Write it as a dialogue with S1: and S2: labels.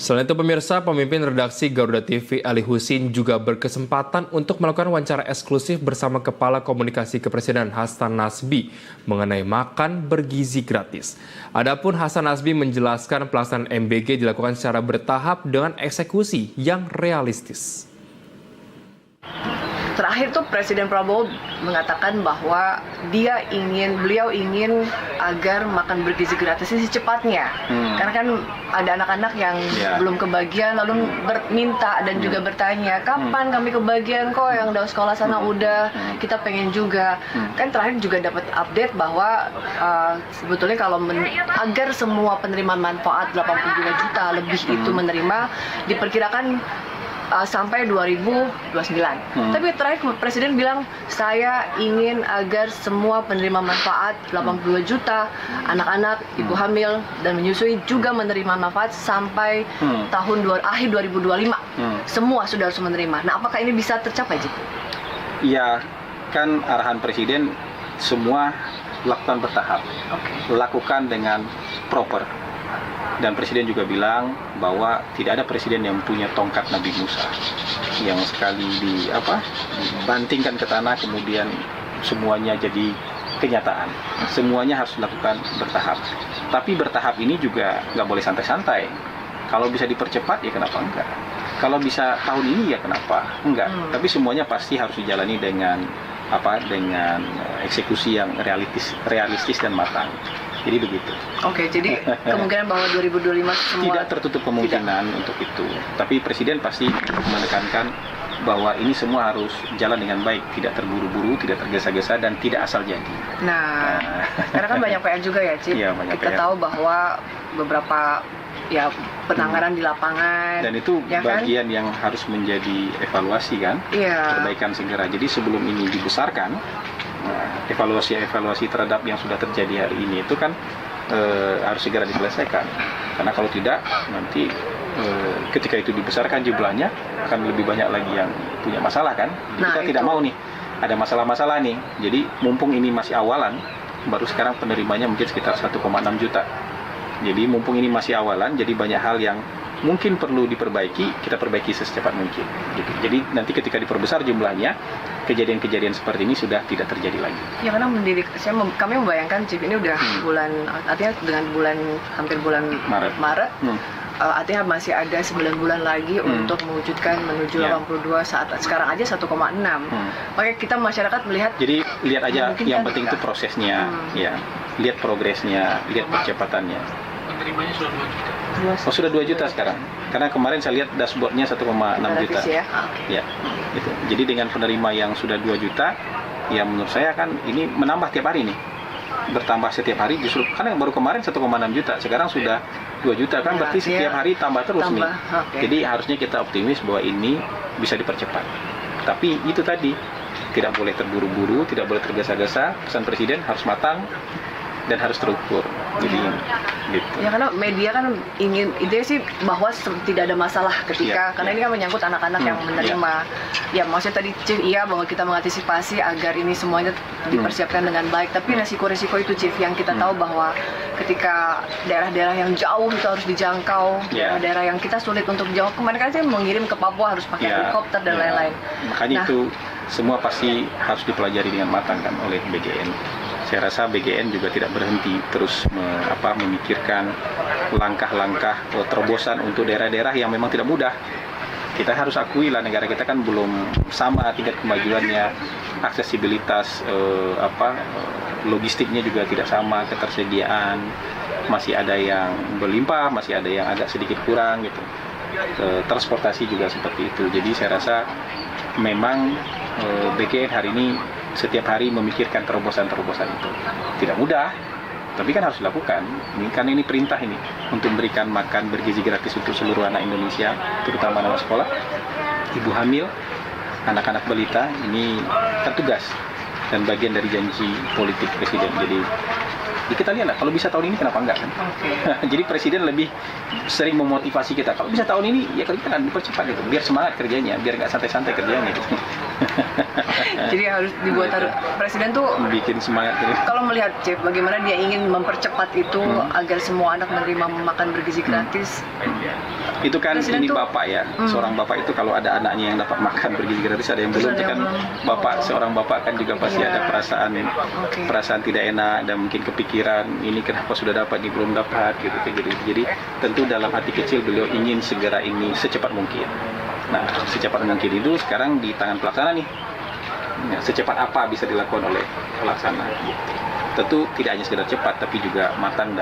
S1: Selain itu pemirsa, pemimpin redaksi Garuda TV Ali Husin juga berkesempatan untuk melakukan wawancara eksklusif bersama Kepala Komunikasi Kepresidenan Hasan Nasbi mengenai makan bergizi gratis. Adapun Hasan Nasbi menjelaskan pelaksanaan MBG dilakukan secara bertahap dengan eksekusi yang realistis.
S2: Terakhir tuh Presiden Prabowo mengatakan bahwa beliau ingin agar makan bergizi gratis ini secepatnya. Karena kan ada anak-anak yang belum kebagian lalu minta dan juga bertanya, kapan kami kebagian, kok yang udah sekolah sana udah, kita pengen juga. Kan terakhir juga dapat update bahwa sebetulnya kalau agar semua penerima manfaat 82 juta lebih itu menerima, diperkirakan sampai 2029. Tapi terakhir Presiden bilang, saya ingin agar semua penerima manfaat 82 juta anak-anak, ibu hamil dan menyusui juga menerima manfaat sampai akhir 2025. Semua sudah harus menerima. Nah, apakah ini bisa tercapai, Jik?
S3: Iya, kan arahan Presiden semua lakukan bertahap. Lakukan dengan proper. Dan Presiden juga bilang bahwa tidak ada presiden yang punya tongkat Nabi Musa yang sekali dibantingkan ke tanah kemudian semuanya jadi kenyataan. Semuanya harus dilakukan bertahap. Tapi bertahap ini juga nggak boleh santai-santai. Kalau bisa dipercepat ya kenapa enggak? Kalau bisa tahun ini ya kenapa enggak? Tapi semuanya pasti harus dijalani dengan eksekusi yang realistis dan matang. Jadi begitu.
S2: Oke, jadi kemungkinan bahwa 2025 semua
S3: tidak tertutup kemungkinan untuk itu. Tapi Presiden pasti menekankan bahwa ini semua harus jalan dengan baik, tidak terburu-buru, tidak tergesa-gesa dan tidak asal jadi.
S2: Nah, karena kan banyak PR juga ya, Cip.
S3: Iya, banyak
S2: Kita
S3: PR.
S2: tahu bahwa beberapa penanganan di lapangan.
S3: Dan itu
S2: ya
S3: bagian yang harus menjadi evaluasi kan, perbaikan segera. Jadi sebelum ini dibesarkan, evaluasi terhadap yang sudah terjadi hari ini itu kan harus segera diselesaikan. Karena kalau tidak nanti ketika itu dibesarkan jumlahnya akan lebih banyak lagi yang punya masalah kan. Kita tidak mau nih ada masalah-masalah nih. Jadi mumpung ini masih awalan, baru sekarang penerimanya mungkin sekitar 1,6 juta. Jadi mumpung ini masih awalan, jadi banyak hal yang mungkin perlu diperbaiki, kita perbaiki secepat mungkin. Gitu. Jadi nanti ketika diperbesar jumlahnya, kejadian-kejadian seperti ini sudah tidak terjadi lagi.
S2: Ya karena kami membayangkan Cip ini udah artinya dengan hampir bulan Maret. Artinya masih ada 9 bulan lagi untuk mewujudkan menuju 82 saat sekarang aja 1,6. Makanya kita masyarakat melihat.
S3: Jadi lihat aja yang penting itu prosesnya, ya. Lihat progresnya, lihat percepatannya.
S4: Penerimanya sudah 2 juta.
S3: Oh sudah 2 juta sekarang. Karena kemarin saya lihat dashboardnya 1,6 juta. Ya, gitu. Jadi dengan penerima yang sudah 2 juta, ya menurut saya kan ini menambah tiap hari nih. Bertambah setiap hari justru karena baru kemarin 1,6 juta, sekarang sudah 2 juta kan berarti setiap hari tambah terus nih. Jadi harusnya kita optimis bahwa ini bisa dipercepat. Tapi itu tadi tidak boleh terburu-buru, tidak boleh tergesa-gesa. Pesan Presiden harus matang dan harus terukur. Jadi gitu.
S2: Ya karena media kan intinya sih bahwa tidak ada masalah karena ini kan menyangkut anak-anak yang menerima. Ya maksudnya tadi Chief bahwa kita mengantisipasi agar ini semuanya dipersiapkan dengan baik. Tapi resiko-resiko itu Chief yang kita tahu bahwa ketika daerah-daerah yang jauh itu harus dijangkau, daerah-daerah yang kita sulit untuk jauh. Kemarin kan saya mengirim ke Papua harus pakai helikopter dan lain-lain.
S3: Makanya itu semua pasti harus dipelajari dengan matang kan oleh BGN. Saya rasa BGN juga tidak berhenti terus memikirkan langkah-langkah terobosan untuk daerah-daerah yang memang tidak mudah. Kita harus akui lah negara kita kan belum sama tingkat kemajuannya, aksesibilitas logistiknya juga tidak sama, ketersediaan masih ada yang berlimpah, masih ada yang agak sedikit kurang gitu. Transportasi juga seperti itu. Jadi saya rasa memang BGN hari ini setiap hari memikirkan terobosan-terobosan itu. Tidak mudah, tapi kan harus dilakukan. Karena ini perintah ini untuk memberikan makan bergizi gratis untuk seluruh anak Indonesia, terutama anak sekolah, ibu hamil, anak-anak balita. Ini kan tugas dan bagian dari janji politik Presiden. Jadi kita lihat lah, kalau bisa tahun ini kenapa enggak kan? Jadi Presiden lebih sering memotivasi kita. Kalau bisa tahun ini, ya kita kan dipercepat gitu, biar semangat kerjanya, biar nggak santai-santai kerjanya gitu.
S2: Jadi harus dibuat presiden tuh
S3: bikin semangat gitu.
S2: kalau melihat Chef bagaimana dia ingin mempercepat itu agar semua anak menerima makan bergizi gratis.
S3: Itu kan
S2: Presiden
S3: ini
S2: tuh-
S3: bapak ya, seorang bapak itu kalau ada anaknya yang dapat makan bergizi gratis, ada yang belum,
S2: ada
S3: itu
S2: yang
S3: kan
S2: belum.
S3: bapak, seorang bapak kan juga pasti
S2: Iya.
S3: ada
S2: Oke.
S3: perasaan tidak enak dan mungkin kepikiran ini kenapa sudah dapat, ini belum dapat gitu. Jadi tentu dalam hati kecil beliau ingin segera ini secepat mungkin. Nah, secepat mungkin itu sekarang di tangan pelaksana nih. Ya, secepat apa bisa dilakukan oleh pelaksana? Tentu tidak hanya sekedar cepat, tapi juga matang